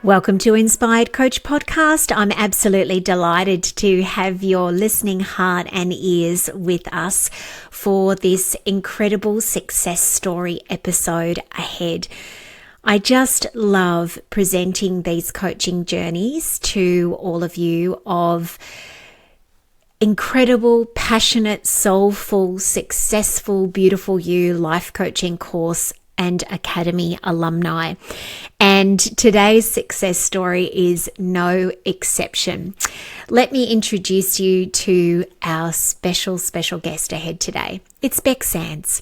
Welcome to Inspired Coach Podcast. I'm absolutely delighted to have your listening heart and ears with us for this incredible success story episode ahead. I just love presenting these coaching journeys to all of you of incredible, passionate, soulful, successful, beautiful you life coaching course and academy alumni. And today's success story is no exception. Let me introduce you to our special guest ahead today. It's Bec Sands.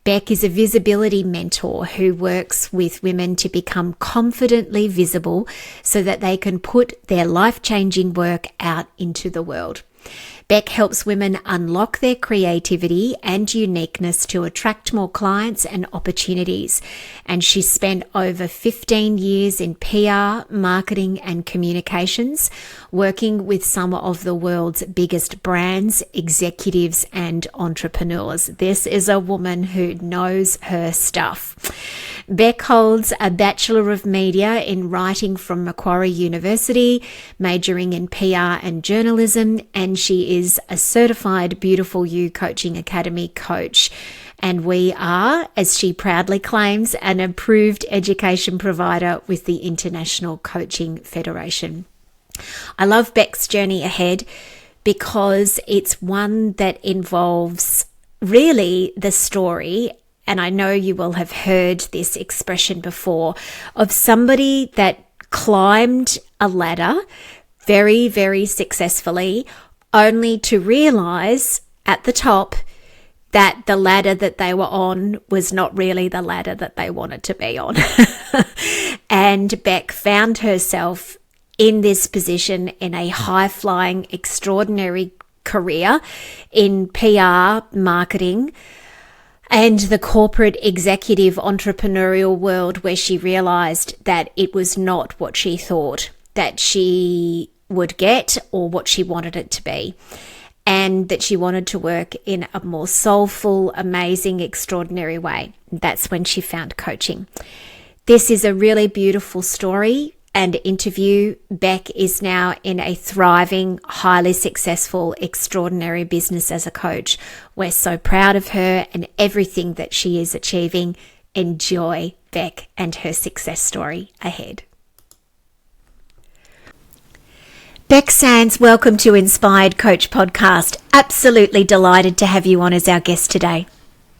Bec is a visibility mentor who works with women to become confidently visible so that they can put their life-changing work out into the world. Bec helps women unlock their creativity and uniqueness to attract more clients and opportunities. And she's spent over 15 years in PR, marketing and communications, working with some of the world's biggest brands, executives and entrepreneurs. This is a woman who knows her stuff. Bec holds a Bachelor of Media in writing from Macquarie University, majoring in PR and journalism, and she is a certified Beautiful You Coaching Academy coach. And we are, as she proudly claims, an approved education provider with the International Coaching Federation. I love Bec's journey ahead because it's one that involves really the story, and I know you will have heard this expression before, of somebody that climbed a ladder very, very successfully, only to realize at the top that the ladder that they were on was not really the ladder that they wanted to be on. And Bec found herself in this position in a high-flying, extraordinary career in PR, marketing, and the corporate executive entrepreneurial world, where she realized that it was not what she thought that she would get or what she wanted it to be, and that she wanted to work in a more soulful, amazing, extraordinary way. That's when she found coaching. This is a really beautiful story and interview. Bec is now in a thriving, highly successful, extraordinary business as a coach. We're so proud of her and everything that she is achieving. Enjoy Bec and her success story ahead. Bec Sands, welcome to Inspired Coach Podcast. Absolutely delighted to have you on as our guest today.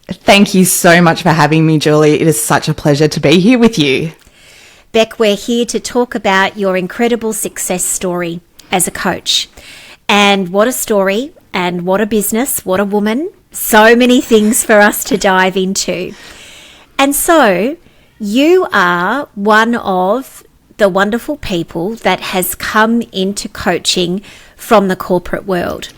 Thank you so much for having me, Julie. It is such a pleasure to be here with you. Bec, we're here to talk about your incredible success story as a coach. And what a story, and what a business, what a woman. So many things for us to dive into. And so you are one of the wonderful people that has come into coaching from the corporate world.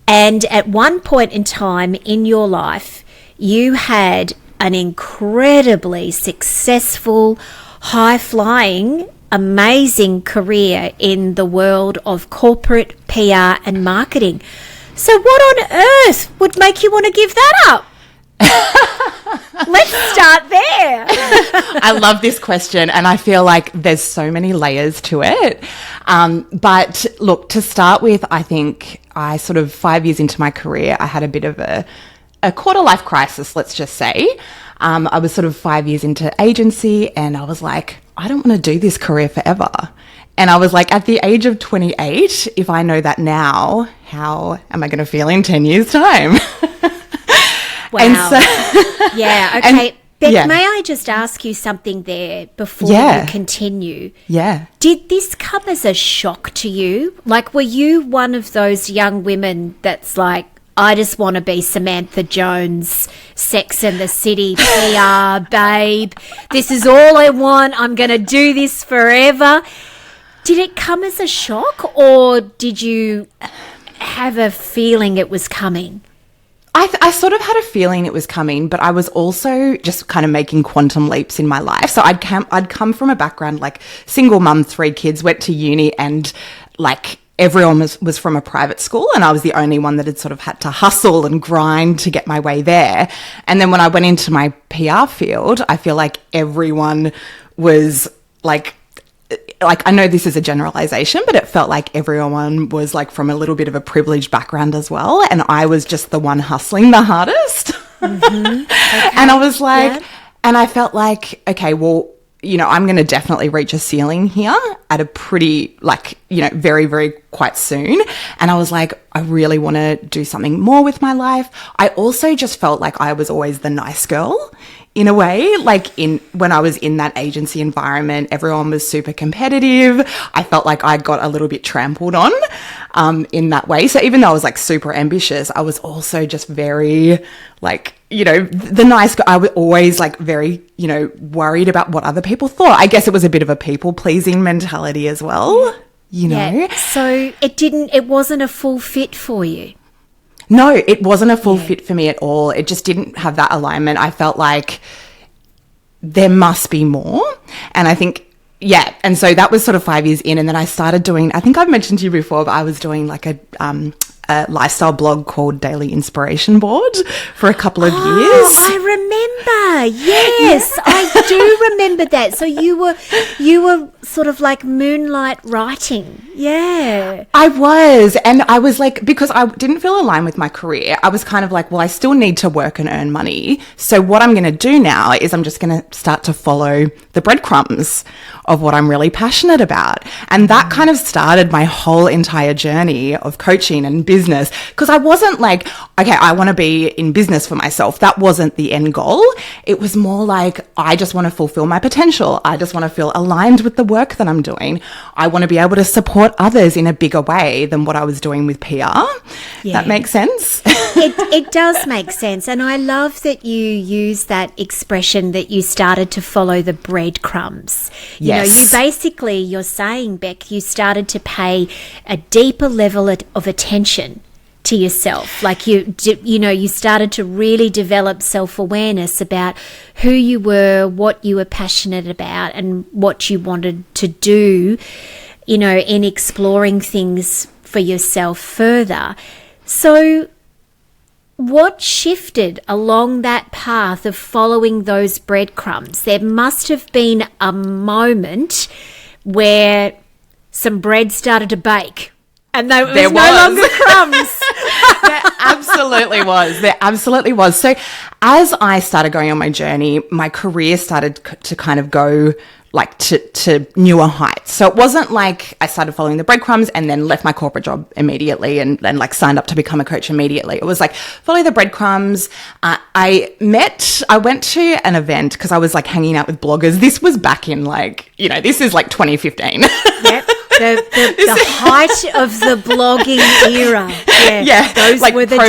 And at one point in time in your life, you had an incredibly successful, high-flying, amazing career in the world of corporate PR and marketing. So what on earth would make you want to give that up? Let's start there. I love this question, and I feel like there's so many layers to it. But look, to start with, I think I 5 years into my career, I had a bit of a quarter life crisis, let's just say. I was 5 years into agency, and I was like, I don't want to do this career forever. And I was like, at the age of 28, if I know that now, how am I going to feel in 10 years' time? Wow. And so, yeah, okay. Bec, may I just ask you something there before you continue? Yeah. Did this come as a shock to you? Like, were you one of those young women that's like, I just want to be Samantha Jones, Sex and the City, PR, babe. This is all I want. I'm going to do this forever. Did it come as a shock, or did you have a feeling it was coming? I sort of had a feeling it was coming, but I was also just kind of making quantum leaps in my life. So I'd come from a background like single mum, 3 kids, went to uni, and like everyone was from a private school, and I was the only one that had sort of had to hustle and grind to get my way there. And then when I went into my PR field, I feel like everyone was like like, I know this is a generalization, but it felt like everyone was like from a little bit of a privileged background as well. And I was just the one hustling the hardest. Okay. And I was like, and I felt like, okay, well, you know, I'm going to definitely reach a ceiling here at a pretty, like, you know, very, very quite soon. And I was like, I really want to do something more with my life. I also just felt like I was always the nice girl in a way, like when I was in that agency environment, everyone was super competitive. I felt like I got a little bit trampled on, in that way. So even though I was like super ambitious, I was also just very like, you know, the nice guy. I was always like very, you know, worried about what other people thought. I guess it was a bit of a people pleasing mentality as well, you know? Yeah. So it wasn't a full fit for you. No, it wasn't a full fit for me at all. It just didn't have that alignment. I felt like there must be more. And I think, and so that was sort of 5 years in. And then I started doing, I think I've mentioned to you before, but I was doing like a lifestyle blog called Daily Inspiration Board for a couple of years. I remember. Yes, I do remember that. So you were sort of like moonlight writing. Yeah. I was. And I was like, because I didn't feel aligned with my career, I was kind of like, well, I still need to work and earn money. So what I'm going to do now is I'm just going to start to follow the breadcrumbs of what I'm really passionate about. And that kind of started my whole entire journey of coaching and business, because I wasn't like, okay, I want to be in business for myself. That wasn't the end goal. It was more like, I just want to fulfill my potential. I just want to feel aligned with the work that I'm doing. I want to be able to support others in a bigger way than what I was doing with PR. Yeah. That makes sense? It does make sense. And I love that you use that expression that you started to follow the breadcrumbs. You know, you're saying, Bec, you started to pay a deeper level of attention to yourself. Like you started to really develop self-awareness about who you were, what you were passionate about, and what you wanted to do, you know, in exploring things for yourself further. So what shifted along that path of following those breadcrumbs? There must have been a moment where some bread started to bake and there was no longer crumbs. There absolutely was. There absolutely was. So as I started going on my journey, my career started to kind of go like to newer heights. So it wasn't like I started following the breadcrumbs and then left my corporate job immediately and like signed up to become a coach immediately. It was like follow the breadcrumbs. I went to an event because I was like hanging out with bloggers. This was back in like, you know, this is like 2015. Yep. The height of the blogging era. Yeah. Those like were the days.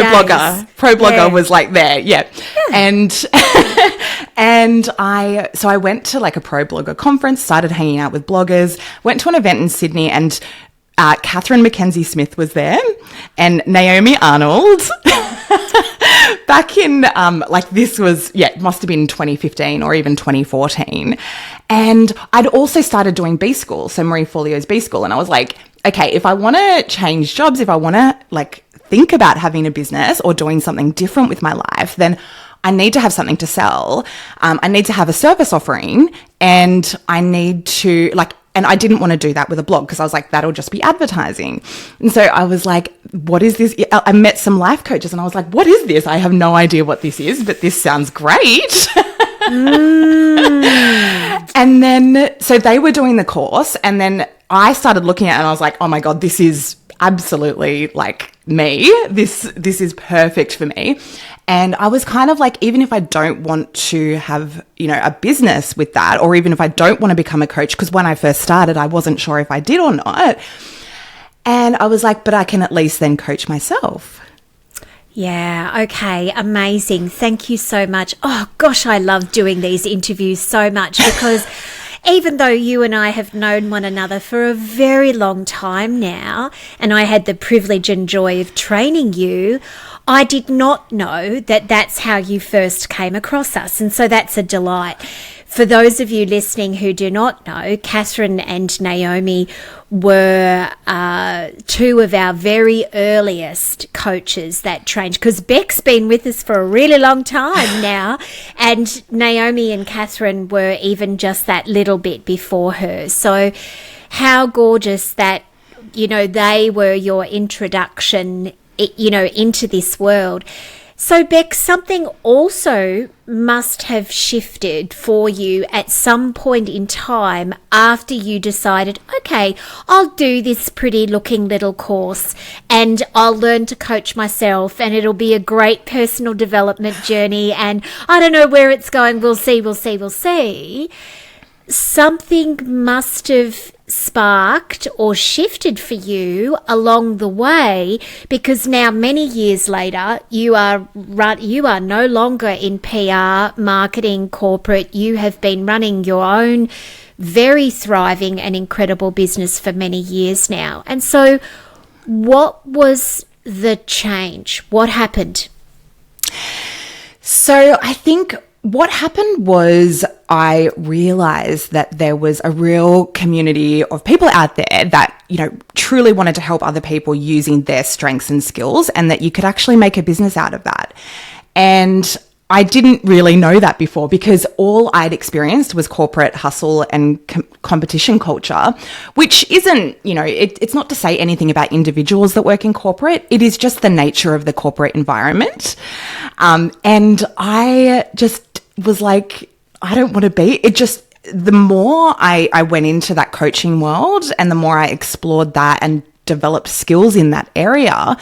Pro blogger was like there. Yeah. And so I went to like a pro blogger conference, started hanging out with bloggers, went to an event in Sydney, and Catherine Mackenzie Smith was there and Naomi Arnold. Back in like this was, it must have been 2015 or even 2014. And I'd also started doing B School, so Marie Forleo's B School. And I was like, okay, if I want to change jobs, if I want to like think about having a business or doing something different with my life, then I need to have something to sell. I need to have a service offering, and I need to and I didn't want to do that with a blog because I was like, that'll just be advertising. And so I was like, what is this? I met some life coaches and I was like, what is this? I have no idea what this is, but this sounds great. And then, so they were doing the course, and then I started looking at it and I was like, oh my God, this is absolutely like me. This is perfect for me. And I was kind of like, even if I don't want to have, you know, a business with that, or even if I don't want to become a coach, because when I first started, I wasn't sure if I did or not. And I was like, but I can at least then coach myself. Yeah, okay, amazing. Thank you so much. Oh, gosh, I love doing these interviews so much because even though you and I have known one another for a very long time now, and I had the privilege and joy of training you, I did not know that that's how you first came across us. And so that's a delight. For those of you listening who do not know, Catherine and Naomi were two of our very earliest coaches that trained, because Bec's been with us for a really long time now, and Naomi and Catherine were even just that little bit before her. So how gorgeous that, you know, they were your introduction, you know, into this world. So, Bec, something also must have shifted for you at some point in time after you decided, okay, I'll do this pretty looking little course and I'll learn to coach myself and it'll be a great personal development journey, and I don't know where it's going. We'll see. Something must have sparked or shifted for you along the way, because now many years later you are no longer in PR, marketing, corporate. You have been running your own very thriving and incredible business for many years now. And so what was the change? What happened? So I think what happened was I realized that there was a real community of people out there that, you know, truly wanted to help other people using their strengths and skills, and that you could actually make a business out of that. And I didn't really know that before, because all I'd experienced was corporate hustle and competition culture, which isn't, you know, it's not to say anything about individuals that work in corporate. It is just the nature of the corporate environment. And I just was like, I don't want to be. It just, the more I went into that coaching world and the more I explored that and developed skills in that area,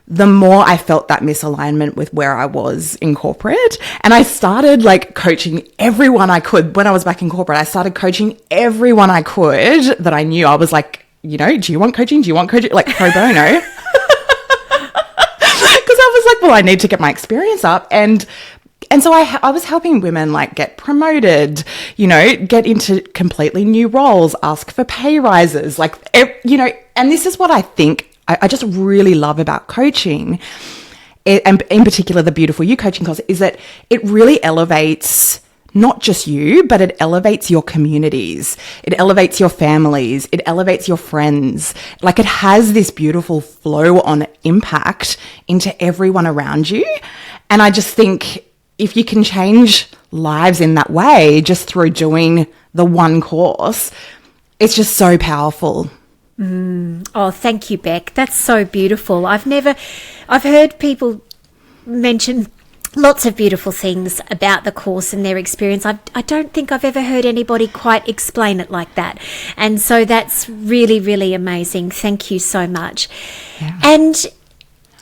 the more I felt that misalignment with where I was in corporate. And I started like coaching everyone I could. When I was back in corporate, I started coaching everyone I could that I knew. I was like, you know, do you want coaching? Do you want coaching? Like pro bono. Because I was like, well, I need to get my experience up. And so I was helping women like get promoted, you know, get into completely new roles, ask for pay rises, like, you know, and this is what I think I just really love about coaching, and in particular the Beautiful You coaching course, is that it really elevates not just you, but it elevates your communities. It elevates your families. It elevates your friends. Like, it has this beautiful flow on impact into everyone around you. And I just think if you can change lives in that way, just through doing the one course, it's just so powerful. Oh, thank you, Bec. That's so beautiful. I've heard people mention lots of beautiful things about the course and their experience. I don't think I've ever heard anybody quite explain it like that. And so that's really, really amazing. Thank you so much. Yeah. And,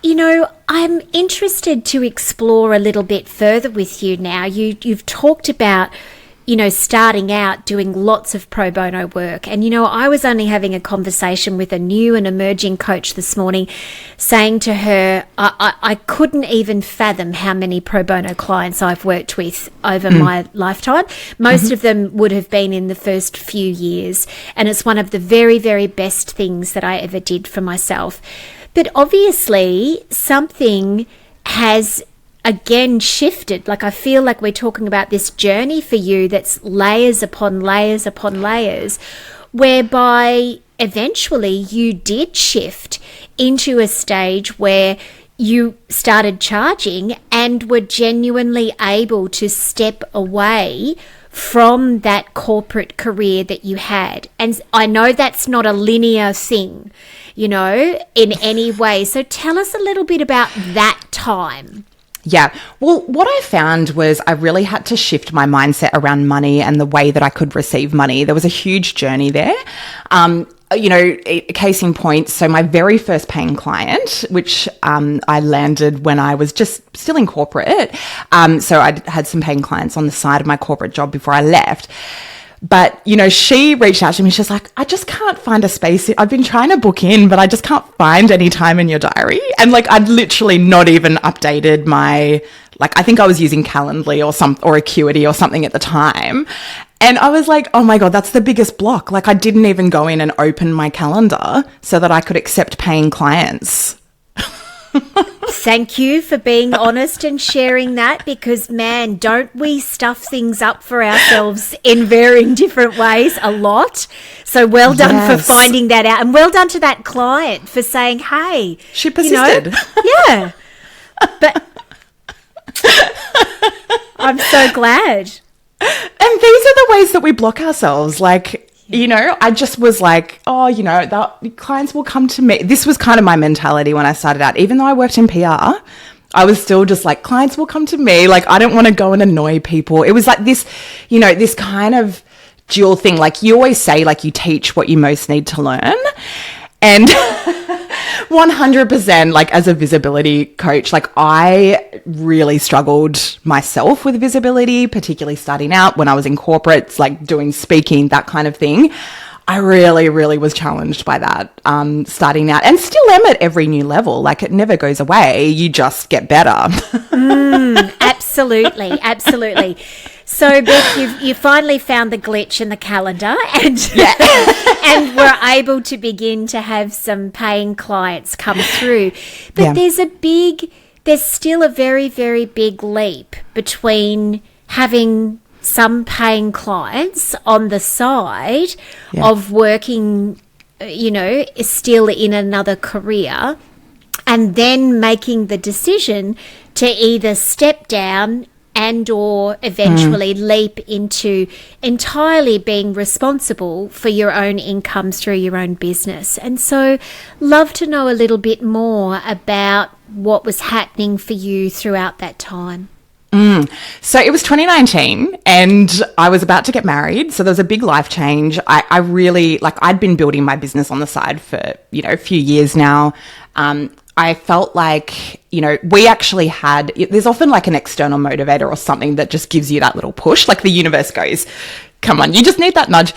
you know, I'm interested to explore a little bit further with you now. You've talked about, you know, starting out doing lots of pro bono work. And, you know, I was only having a conversation with a new and emerging coach this morning, saying to her, I couldn't even fathom how many pro bono clients I've worked with over my lifetime. Most of them would have been in the first few years. And it's one of the very, very best things that I ever did for myself. But obviously something has again shifted. Like, I feel like we're talking about this journey for you that's layers upon layers upon layers, whereby eventually you did shift into a stage where you started charging and were genuinely able to step away from that corporate career that you had. And I know that's not a linear thing, you know, in any way. So tell us a little bit about that time. Yeah. Well, what I found was I really had to shift my mindset around money and the way that I could receive money. There was a huge journey there. You know, case in point, so my very first paying client, which I landed when I was just still in corporate. So I had some paying clients on the side of my corporate job before I left. But, you know, she reached out to me. She's like, I just can't find a space. I've been trying to book in, but I just can't find any time in your diary. And like, I'd literally not even updated my, like, I think I was using Calendly or Acuity or something at the time. And I was like, oh my God, that's the biggest block. Like, I didn't even go in and open my calendar so that I could accept paying clients. Thank you for being honest and sharing that, because, man, don't we stuff things up for ourselves in varying different ways a lot? So well done for finding that out, and well done to that client for saying, hey. She persisted. Yeah. But I'm so glad. And these are the ways that we block ourselves. Like, you know, I just was like, oh, you know, the clients will come to me. This was kind of my mentality when I started out. Even though I worked in PR, I was still just like, clients will come to me. Like, I don't want to go and annoy people. It was like this, you know, this kind of dual thing. Like, you always say, like, you teach what you most need to learn. And 100%, like, as a visibility coach, like, I really struggled myself with visibility, particularly starting out when I was in corporates, like doing speaking, that kind of thing. I really, really was challenged by that, starting out, and still am at every new level. Like, it never goes away. You just get better. Absolutely. Absolutely. So, Bec, you finally found the glitch in the calendar, and and were able to begin to have some paying clients come through. But there's still a very, very big leap between having some paying clients on the side of working, you know, still in another career, and then making the decision to either step down and or eventually leap into entirely being responsible for your own income through your own business. And so love to know a little bit more about what was happening for you throughout that time. So it was 2019 and I was about to get married. So there was a big life change. I really, like, I'd been building my business on the side for, you know, a few years now. I felt like, you know, we actually had, there's often like an external motivator or something that just gives you that little push. Like, the universe goes, come on, you just need that nudge.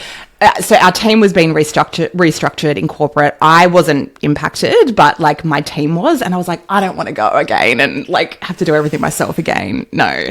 So our team was being restructured in corporate. I wasn't impacted, but like my team was. And I was like, I don't want to go again and like have to do everything myself again. No.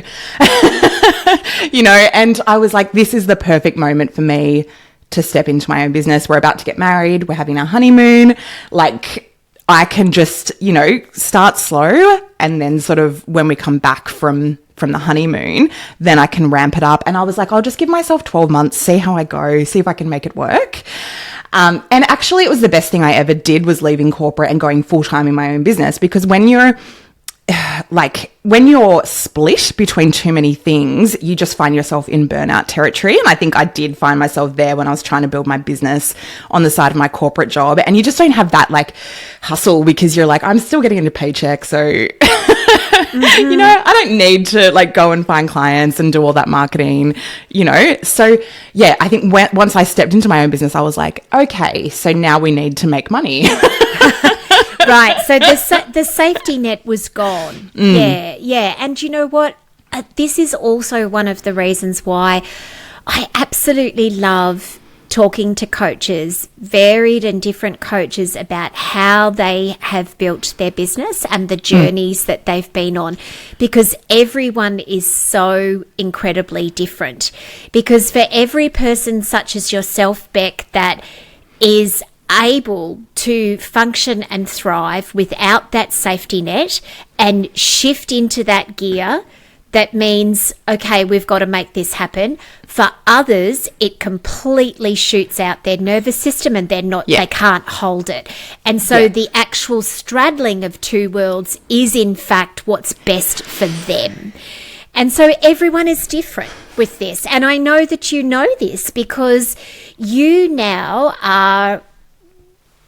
You know, and I was like, this is the perfect moment for me to step into my own business. We're about to get married. We're having our honeymoon. Like, I can just, you know, start slow, and then sort of when we come back from the honeymoon, then I can ramp it up. And I was like, I'll just give myself 12 months, see how I go, see if I can make it work. And actually it was the best thing I ever did, was leaving corporate and going full time in my own business, because when you're split between too many things, you just find yourself in burnout territory. And I think I did find myself there when I was trying to build my business on the side of my corporate job. And you just don't have that like hustle, because you're like, I'm still getting a paycheck. So, you know, I don't need to like go and find clients and do all that marketing, you know? So yeah, I think once I stepped into my own business, I was like, okay, so now we need to make money. Right, so the safety net was gone. Yeah. And you know what? This is also one of the reasons why I absolutely love talking to coaches, varied and different coaches, about how they have built their business and the journeys that they've been on, because everyone is so incredibly different. Because for every person such as yourself, Bec, that is able to function and thrive without that safety net and shift into that gear, that means, okay, we've got to make this happen. For others, it completely shoots out their nervous system and they can't hold it. And so the actual straddling of two worlds is in fact what's best for them. And so everyone is different with this. And I know that you know this, because you now are,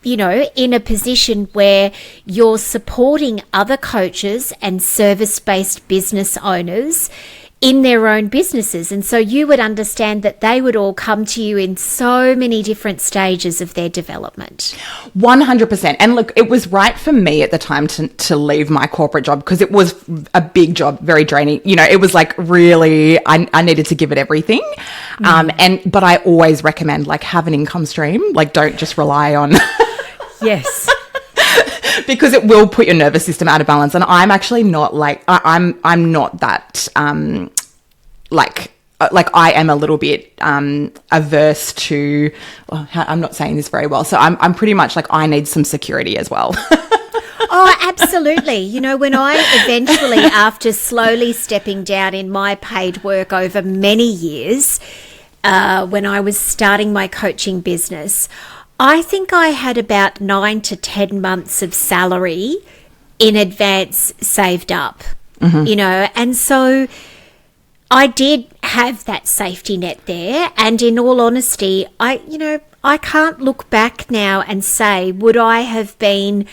you know, in a position where you're supporting other coaches and service-based business owners in their own businesses. And so you would understand that they would all come to you in so many different stages of their development. 100%. And look, it was right for me at the time to leave my corporate job, because it was a big job, very draining. You know, it was like really, I needed to give it everything. But I always recommend like have an income stream, like don't just rely on... Yes. Because it will put your nervous system out of balance. And I'm actually not like, I'm not that, like I am a little bit averse to, I'm not saying this very well. So I'm pretty much like, I need some security as well. Oh, absolutely. You know, when I eventually, after slowly stepping down in my paid work over many years, when I was starting my coaching business, I think I had about 9 to 10 months of salary in advance saved up, you know, and so I did have that safety net there. And in all honesty, I can't look back now and say, would I have been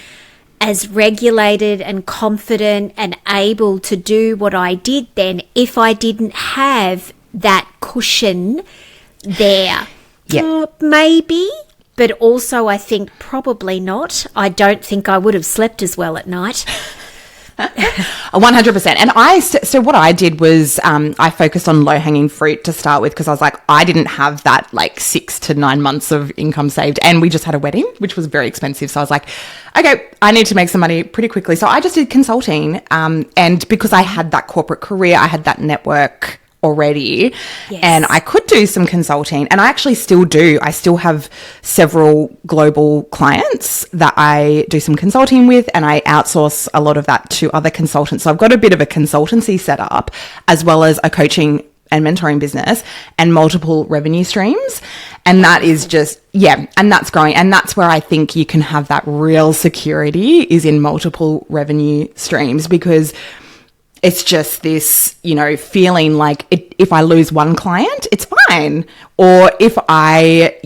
as regulated and confident and able to do what I did then if I didn't have that cushion there? Yeah. Maybe. But also, I think probably not. I don't think I would have slept as well at night. 100%. And so what I did was I focused on low-hanging fruit to start with, because I was like, I didn't have that like 6 to 9 months of income saved. And we just had a wedding, which was very expensive. So I was like, okay, I need to make some money pretty quickly. So I just did consulting. And because I had that corporate career, I had that network already, yes, and I could do some consulting, and I actually still do. I still have several global clients that I do some consulting with, and I outsource a lot of that to other consultants. So I've got a bit of a consultancy set up, as well as a coaching and mentoring business and multiple revenue streams. And that is just, and that's growing. And that's where I think you can have that real security, is in multiple revenue streams, because it's just this, you know, feeling like if I lose one client, it's fine. Or if I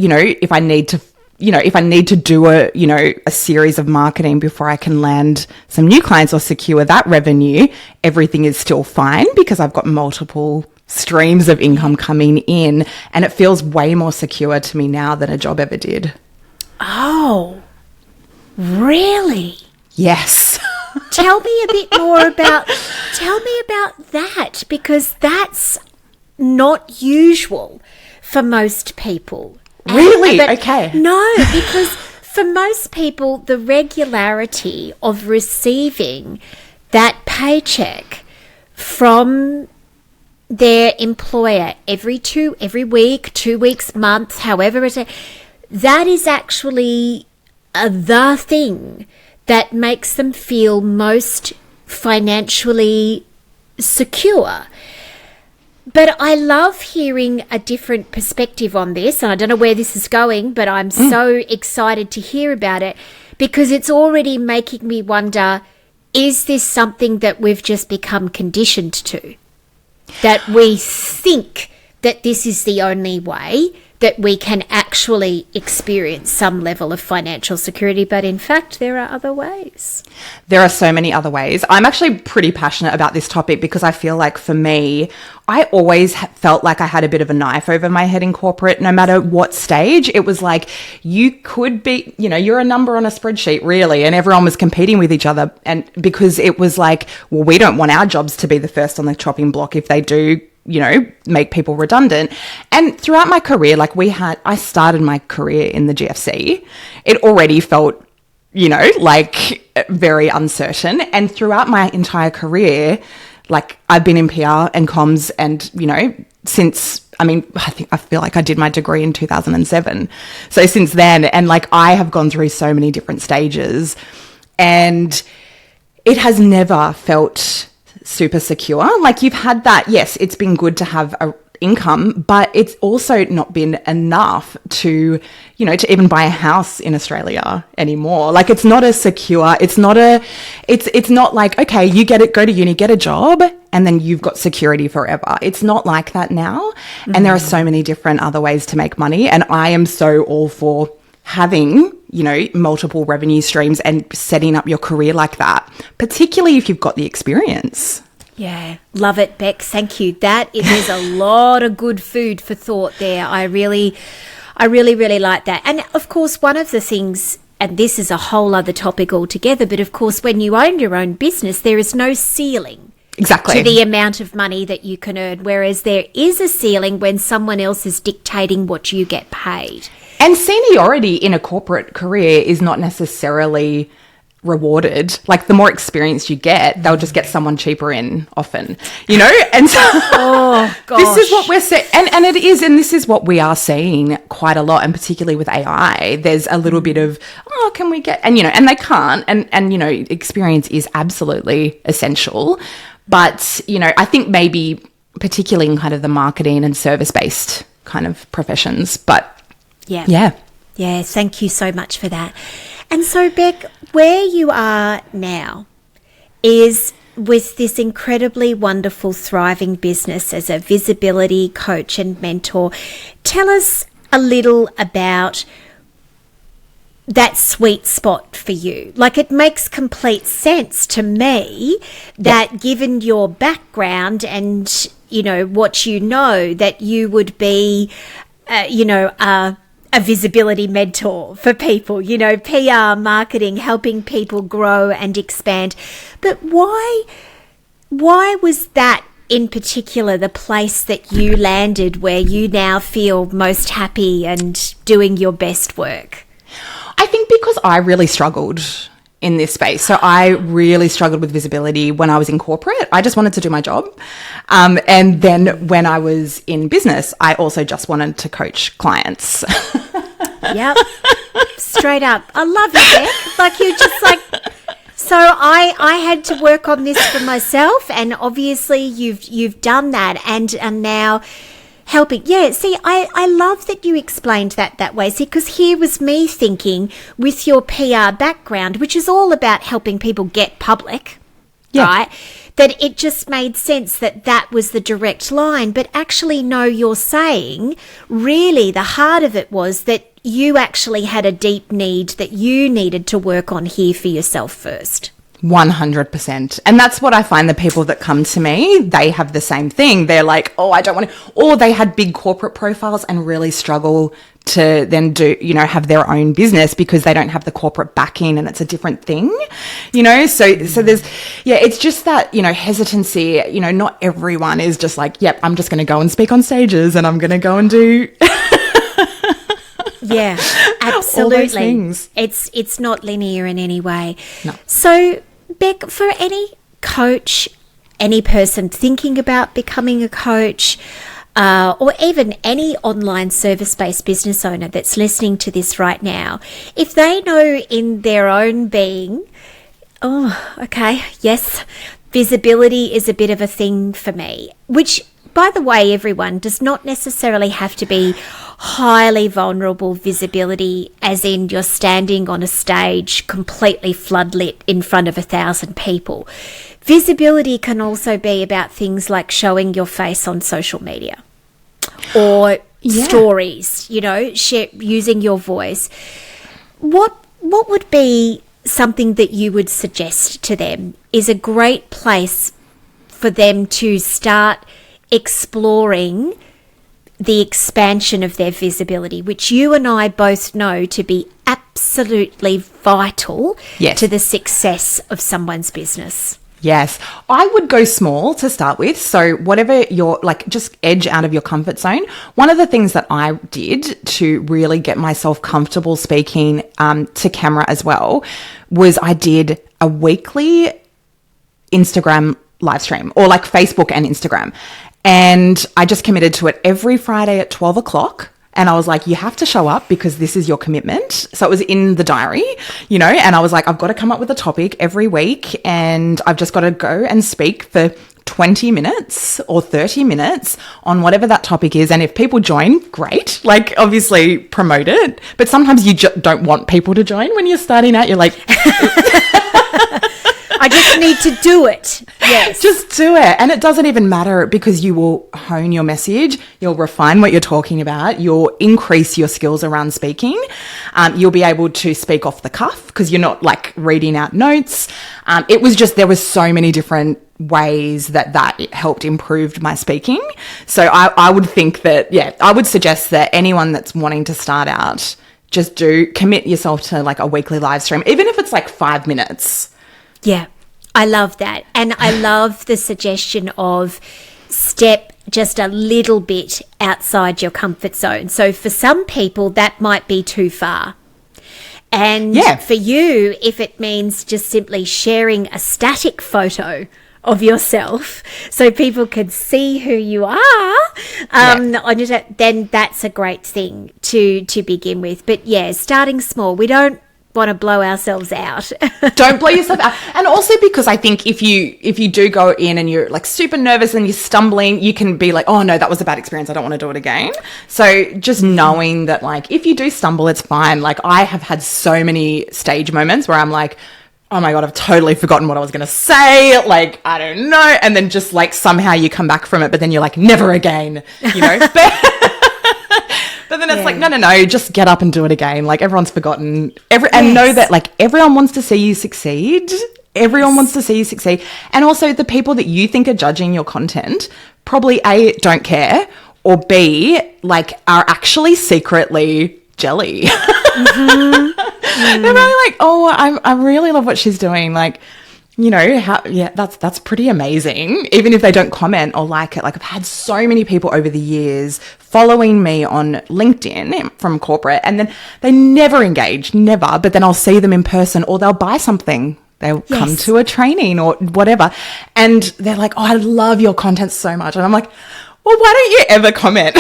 need to do a series of marketing before I can land some new clients or secure that revenue, everything is still fine because I've got multiple streams of income coming in, and it feels way more secure to me now than a job ever did. Oh, really? Yes. Tell me a bit more about that, because that's not usual for most people. Really? Okay. No, because for most people, the regularity of receiving that paycheck from their employer every week, 2 weeks, month, however it is, that is actually the thing that makes them feel most financially secure. But I love hearing a different perspective on this, and I don't know where this is going, but I'm so excited to hear about it, because it's already making me wonder, is this something that we've just become conditioned to? That we think that this is the only way that we can actually experience some level of financial security, but in fact, there are other ways. There are so many other ways. I'm actually pretty passionate about this topic, because I feel like for me, I always felt like I had a bit of a knife over my head in corporate, no matter what stage. It was like, you could be, you know, you're a number on a spreadsheet, really, and everyone was competing with each other. And because it was like, well, we don't want our jobs to be the first on the chopping block if they do, you know, make people redundant. And throughout my career, like I started my career in the GFC. It already felt, you know, like very uncertain. And throughout my entire career, like I've been in PR and comms, and, you know, I feel like I did my degree in 2007. So since then, and like I have gone through so many different stages, and it has never felt super secure. Like you've had that, yes, it's been good to have a income, but it's also not been enough to, you know, to even buy a house in Australia anymore. Like it's not as secure. It's not like, okay, you go to uni, get a job, and then you've got security forever. It's not like that now. And there are so many different other ways to make money. And I am so all for having, you know, multiple revenue streams and setting up your career like that, particularly if you've got the experience. Yeah, love it, Bec. Thank you. There's a lot of good food for thought there. I really like that. And of course, one of the things, and this is a whole other topic altogether, but of course, when you own your own business, there is no ceiling. Exactly. To the amount of money that you can earn, whereas there is a ceiling when someone else is dictating what you get paid. And seniority in a corporate career is not necessarily rewarded. Like the more experience you get, they'll just get someone cheaper in often, and so Oh gosh. this is what we're seeing, and it is, and this is what we are seeing quite a lot, and particularly with AI, there's a little bit of, can we get, and they can't, and experience is absolutely essential, but I think maybe particularly in kind of the marketing and service-based kind of professions, but yeah, thank you so much for that. And so, Bec, where you are now is with this incredibly wonderful, thriving business as a visibility coach and mentor. Tell us a little about that sweet spot for you. Like, it makes complete sense to me that given your background and, what that you would be, a visibility mentor for people, PR, marketing, helping people grow and expand. But why was that in particular the place that you landed where you now feel most happy and doing your best work? I think because I really struggled in this space. So I really struggled with visibility when I was in corporate. I just wanted to do my job. And then when I was in business, I also just wanted to coach clients. Yep. Straight up. I love you, Bec. Like, you just like... So I had to work on this for myself, and obviously you've done that and are now helping. Yeah, see, I love that you explained that way. See, because here was me thinking with your PR background, which is all about helping people get public, right? That it just made sense that was the direct line. But actually, no, you're saying really the heart of it was that you actually had a deep need that you needed to work on here for yourself first. 100%. And that's what I find, the people that come to me, they have the same thing. They're like, I don't want to, or they had big corporate profiles and really struggle to then do, have their own business because they don't have the corporate backing, and it's a different thing, so there's, it's just that, hesitancy, not everyone is just like, yep, I'm just going to go and speak on stages and I'm going to go and do. Yeah, absolutely. It's not linear in any way. No. So, Bec, for any coach, any person thinking about becoming a coach, or even any online service-based business owner that's listening to this right now, if they know in their own being, yes, visibility is a bit of a thing for me, which, by the way, everyone, does not necessarily have to be highly vulnerable visibility, as in you're standing on a stage completely floodlit in front of 1,000 people. Visibility can also be about things like showing your face on social media or stories, using your voice. What would be something that you would suggest to them is a great place for them to start exploring the expansion of their visibility, which you and I both know to be absolutely vital to the success of someone's business? Yes. I would go small to start with. So whatever you're like, just edge out of your comfort zone. One of the things that I did to really get myself comfortable speaking to camera as well was I did a weekly Instagram live stream, or like Facebook and Instagram. And I just committed to it every Friday at 12 o'clock. And I was like, you have to show up because this is your commitment. So it was in the diary, and I was like, I've got to come up with a topic every week, and I've just got to go and speak for 20 minutes or 30 minutes on whatever that topic is. And if people join, great. Like, obviously promote it. But sometimes you don't want people to join when you're starting out. You're like... I just need to do it. Yes. Just do it. And it doesn't even matter, because you will hone your message. You'll refine what you're talking about. You'll increase your skills around speaking. You'll be able to speak off the cuff because you're not like reading out notes. It was just, there was so many different ways that helped improve my speaking. So I would think that, I would suggest that anyone that's wanting to start out, just commit yourself to like a weekly live stream, even if it's like 5 minutes. Yeah, I love that. And I love the suggestion of step just a little bit outside your comfort zone. So for some people, that might be too far. And for you, if it means just simply sharing a static photo of yourself so people could see who you are, then that's a great thing to begin with. But starting small. We don't want to blow ourselves out. Don't blow yourself out. And also because I think if you do go in and you're like super nervous and you're stumbling, you can be like, oh no, that was a bad experience, I don't want to do it again. So just knowing that, like, if you do stumble, it's fine. Like, I have had so many stage moments where I'm like, oh my God, I've totally forgotten what I was going to say. Like, I don't know. And then just like somehow you come back from it, but then you're like, never again, you know? But then it's like, no, just get up and do it again. Like, everyone's forgotten. And know that, like, everyone wants to see you succeed. Everyone wants to see you succeed. And also the people that you think are judging your content probably A, don't care, or B, like, are actually secretly jelly. They're really like, oh, I really love what she's doing. Like, you know, that's pretty amazing. Even if they don't comment or like it. Like, I've had so many people over the years following me on LinkedIn from corporate, and then they never engage, never. But then I'll see them in person, or they'll buy something. They'll come to a training or whatever. And they're like, oh, I love your content so much. And I'm like, well, why don't you ever comment?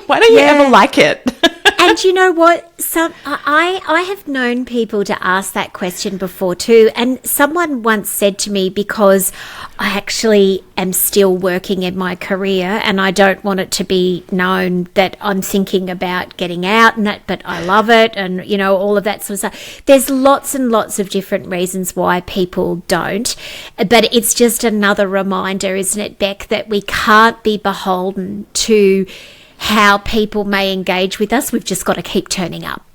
Why don't you ever like it? And you know what? I have known people to ask that question before too. And someone once said to me, because I actually am still working in my career and I don't want it to be known that I'm thinking about getting out and that, but I love it, and, you know, all of that sort of stuff. There's lots and lots of different reasons why people don't. But it's just another reminder, isn't it, Bec, that we can't be beholden to how people may engage with us. We've just got to keep turning up.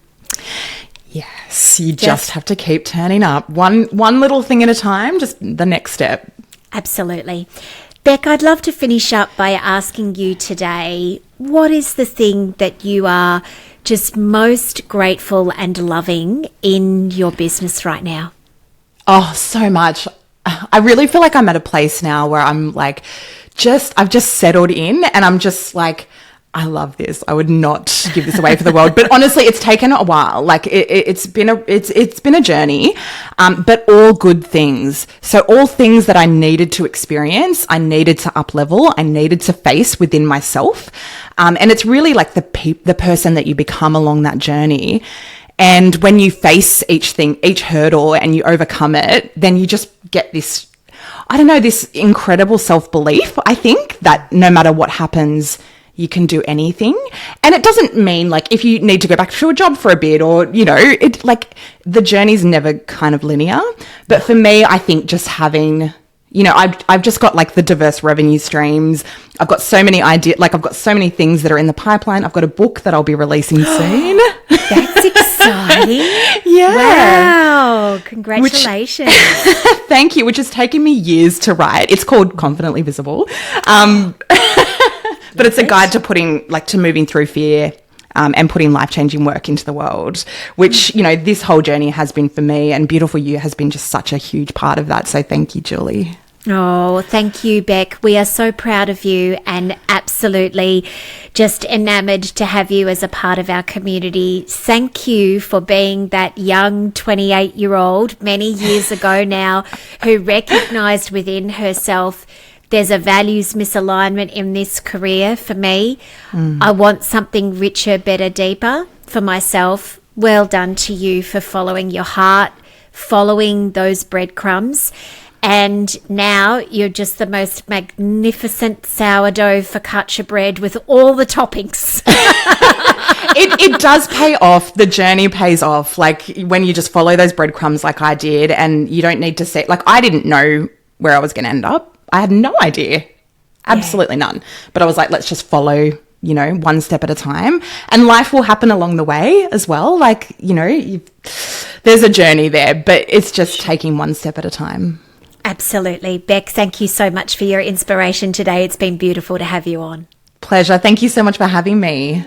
Yes, you just have to keep turning up. One little thing at a time, just the next step. Absolutely. Bec, I'd love to finish up by asking you today, what is the thing that you are just most grateful and loving in your business right now? Oh, so much. I really feel like I'm at a place now where I'm like, I've just settled in, and I'm just like, I love this. I would not give this away for the world. But honestly, it's taken a while. Like, it's been a journey, but all good things. So all things that I needed to experience, I needed to up level, I needed to face within myself. And it's really like the person that you become along that journey. And when you face each hurdle, and you overcome it, then you just get this, I don't know, this incredible self-belief, I think, that no matter what happens, you can do anything. And it doesn't mean like if you need to go back to a job for a bit, or, you know, it like the journey's never kind of linear. But for me, I think just having, you know, I've just got like the diverse revenue streams. I've got so many ideas, like I've got so many things that are in the pipeline. I've got a book that I'll be releasing soon. That's exciting. Yeah. Wow. Congratulations. Thank you. Which has taken me years to write. It's called Confidently Visible. But it's a guide to moving through fear, and putting life-changing work into the world, which, you know, this whole journey has been for me, and Beautiful You has been just such a huge part of that. So thank you, Julie. Oh, thank you, Bec. We are so proud of you, and absolutely just enamoured to have you as a part of our community. Thank you for being that young 28-year-old many years ago now who recognised within herself, there's a values misalignment in this career for me. I want something richer, better, deeper for myself. Well done to you for following your heart, following those breadcrumbs. And now you're just the most magnificent sourdough focaccia bread with all the toppings. It does pay off. The journey pays off. Like, when you just follow those breadcrumbs like I did, and you don't need to say, like, I didn't know where I was going to end up. I had no idea, absolutely none. But I was like, let's just follow, you know, one step at a time, and life will happen along the way as well. Like, you know, there's a journey there, but it's just taking one step at a time. Absolutely. Bec, thank you so much for your inspiration today. It's been beautiful to have you on. Pleasure. Thank you so much for having me.